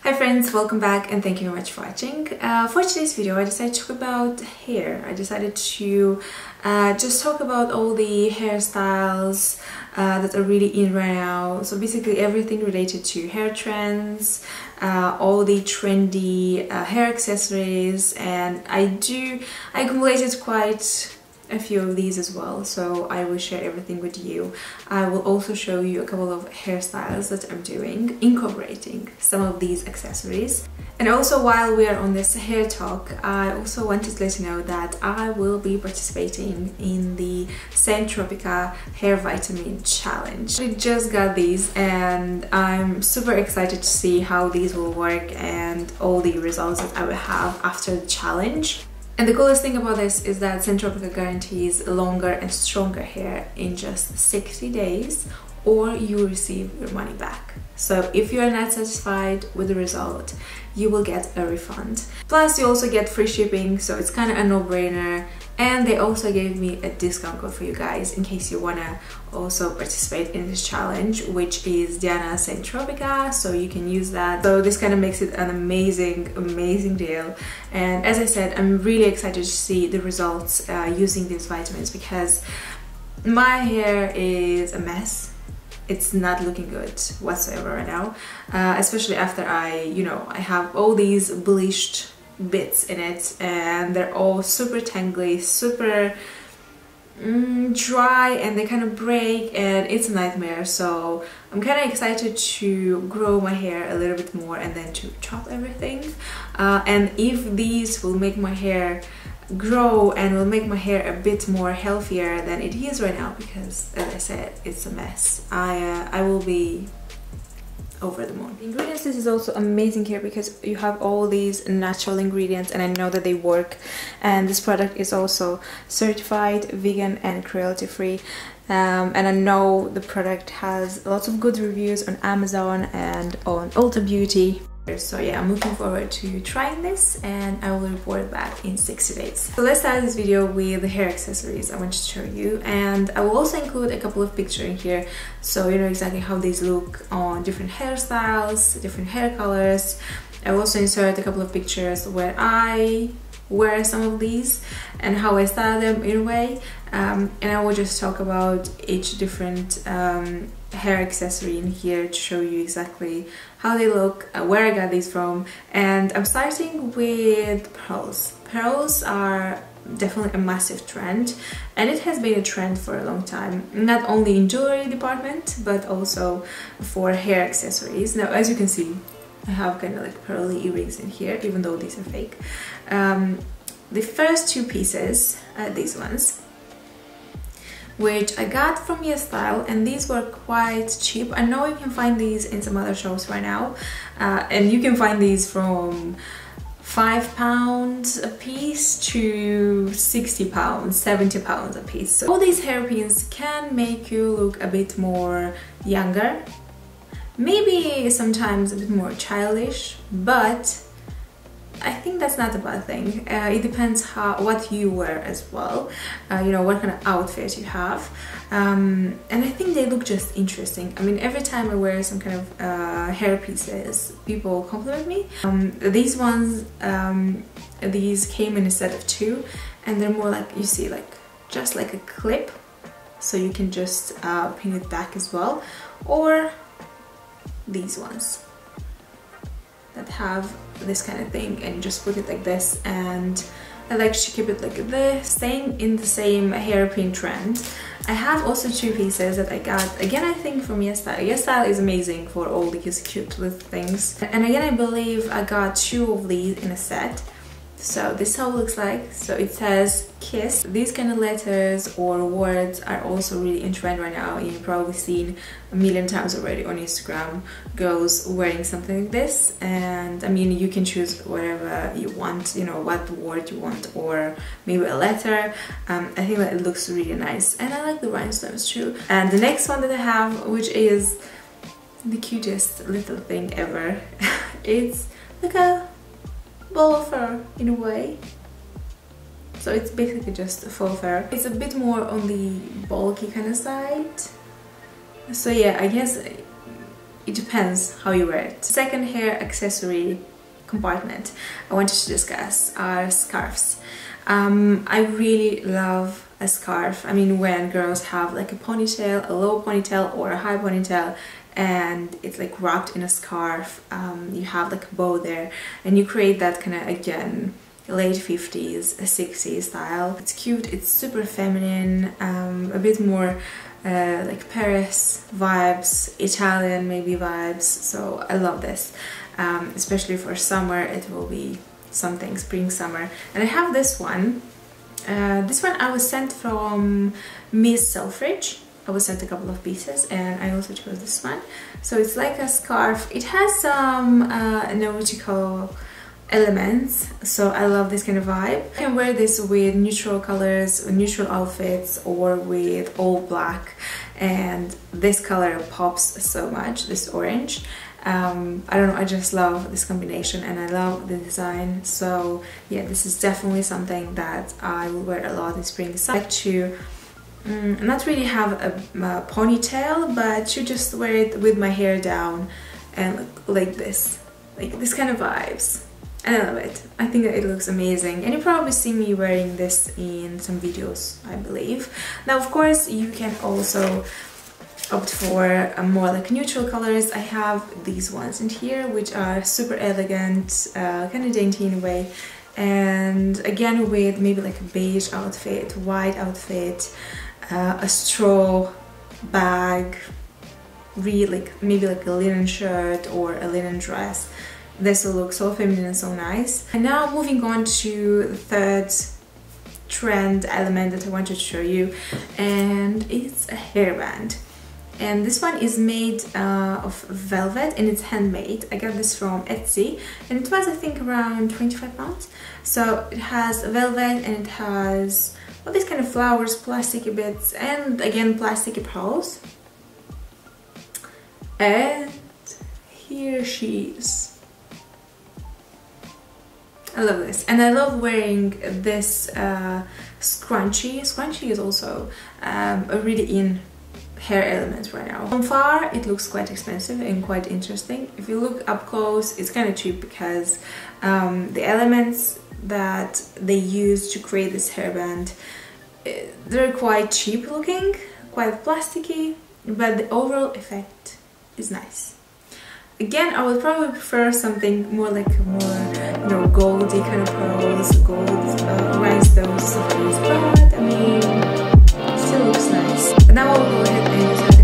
Hi friends, welcome back and thank you very much for watching. For today's video I decided to talk about hair. I decided to just talk about all the hairstyles that are really in right now. So basically everything related to hair trends, all the trendy hair accessories, and I accumulated quite a few of these as well, so I will share everything with you. I will also show you a couple of hairstyles that I'm doing, incorporating some of these accessories. And also, while we are on this hair talk, I also wanted to let you know that I will be participating in the St.Tropica hair vitamin challenge. I just got these and I'm super excited to see how these will work and all the results that I will have after the challenge. And the coolest thing about this is that St.Tropica guarantees longer and stronger hair in just 60 days, or you will receive your money back. So if you are not satisfied with the result, you will get a refund. Plus you also get free shipping, so it's kind of a no-brainer. And they also gave me a discount code for you guys in case you wanna also participate in this challenge, which is DIANAsttropica, so you can use that. So this kind of makes it an amazing deal. And as I said, I'm really excited to see the results using these vitamins, because my hair is a mess. It's not looking good whatsoever right now, especially after I have all these bleached bits in it and they're all super tangly, super dry, and they kind of break and it's a nightmare. So I'm kind of excited to grow my hair a little bit more and then to chop everything, and if these will make my hair grow and will make my hair a bit more healthier than it is right now, because as I said, it's a mess, I will be over the moon. The ingredients, this is also amazing here because you have all these natural ingredients and I know that they work, and this product is also certified vegan and cruelty free, and I know the product has lots of good reviews on Amazon and on Ulta Beauty. So yeah, I'm looking forward to trying this and I will report back in 60 days. So let's start this video with the hair accessories I want to show you, and I will also include a couple of pictures in here so you know exactly how these look on different hairstyles, different hair colors. I will also insert a couple of pictures where I wear some of these and how I style them in a way, and I will just talk about each different hair accessory in here to show you exactly how they look, where I got these from. And I'm starting with pearls. Pearls are definitely a massive trend, and it has been a trend for a long time, not only in jewelry department but also for hair accessories. Now as you can see, I have kind of like pearly earrings in here, even though these are fake. The first two pieces, these ones, which I got from YesStyle, and these were quite cheap. I know you can find these in some other shops right now, and you can find these from £5 a piece to £60, £70 a piece. So all these hairpins can make you look a bit more younger, maybe sometimes a bit more childish, but I think that's not a bad thing. It depends what you wear as well, you know, what kind of outfit you have, and I think they look just interesting. I mean, every time I wear some kind of hair pieces, people compliment me. These ones, these came in a set of 2, and they're more like, you see, like just like a clip, so you can just pin it back as well, or these ones that have this kind of thing and just put it like this, and I like to keep it like this, staying in the same hairpin trend. I have also 2 pieces that I got, again I think from YesStyle. YesStyle is amazing for all these cute little things, and again I believe I got 2 of these in a set. So this is how it looks like. So it says kiss. These kind of letters or words are also really in trend right now. You've probably seen a million times already on Instagram girls wearing something like this, and I mean, you can choose whatever you want, you know, what word you want, or maybe a letter. I think that it looks really nice, and I like the rhinestones too. And the next one that I have, which is the cutest little thing ever, it's like a ball of fur in a way. So it's basically just a faux fur. It's a bit more on the bulky kind of side. So yeah, I guess it depends how you wear it. Second hair accessory compartment I wanted to discuss are scarves. I really love a scarf. I mean, when girls have like a ponytail, a low ponytail or a high ponytail, and it's like wrapped in a scarf, you have like a bow there, and you create that kind of, again, late 50s, 60s style. It's cute, it's super feminine, a bit more like Paris vibes, Italian maybe vibes, so I love this. Especially for summer, it will be something, spring, summer. And I have this one. This one I was sent from Miss Selfridge. I was sent a couple of pieces, and I also chose this one. So it's like a scarf. It has some nautical elements, so I love this kind of vibe. You can wear this with neutral colors, neutral outfits, or with all black, and this color pops so much, this orange. I don't know, I just love this combination, and I love the design. So yeah, this is definitely something that I will wear a lot in spring. So I like to not really have a ponytail, but to just wear it with my hair down and like this kind of vibes. And I love it. I think that it looks amazing, and you probably see me wearing this in some videos, I believe. Now, of course, you can also opt for more like neutral colors. I have these ones in here, which are super elegant, kind of dainty in a way, and again with maybe like a beige outfit, white outfit, a straw bag, really like maybe like a linen shirt or a linen dress. This will look so feminine and so nice. And now moving on to the third trend element that I wanted to show you, and it's a hairband. And this one is made of velvet, and it's handmade. I got this from Etsy, and it was, I think, around £25. So it has velvet, and it has all these kind of flowers, plasticky bits, and again plasticky pearls. And here she is. I love this, and I love wearing this scrunchie. Scrunchie is also a really in hair element right now. From far it looks quite expensive and quite interesting. If you look up close, it's kind of cheap, because the elements that they use to create this hairband, they're quite cheap looking, quite plasticky, but the overall effect is nice. Again, I would probably prefer something more like you know, goldy kind of pearls, gold rhinestones, but I mean, it still looks nice. But now I'll go ahead and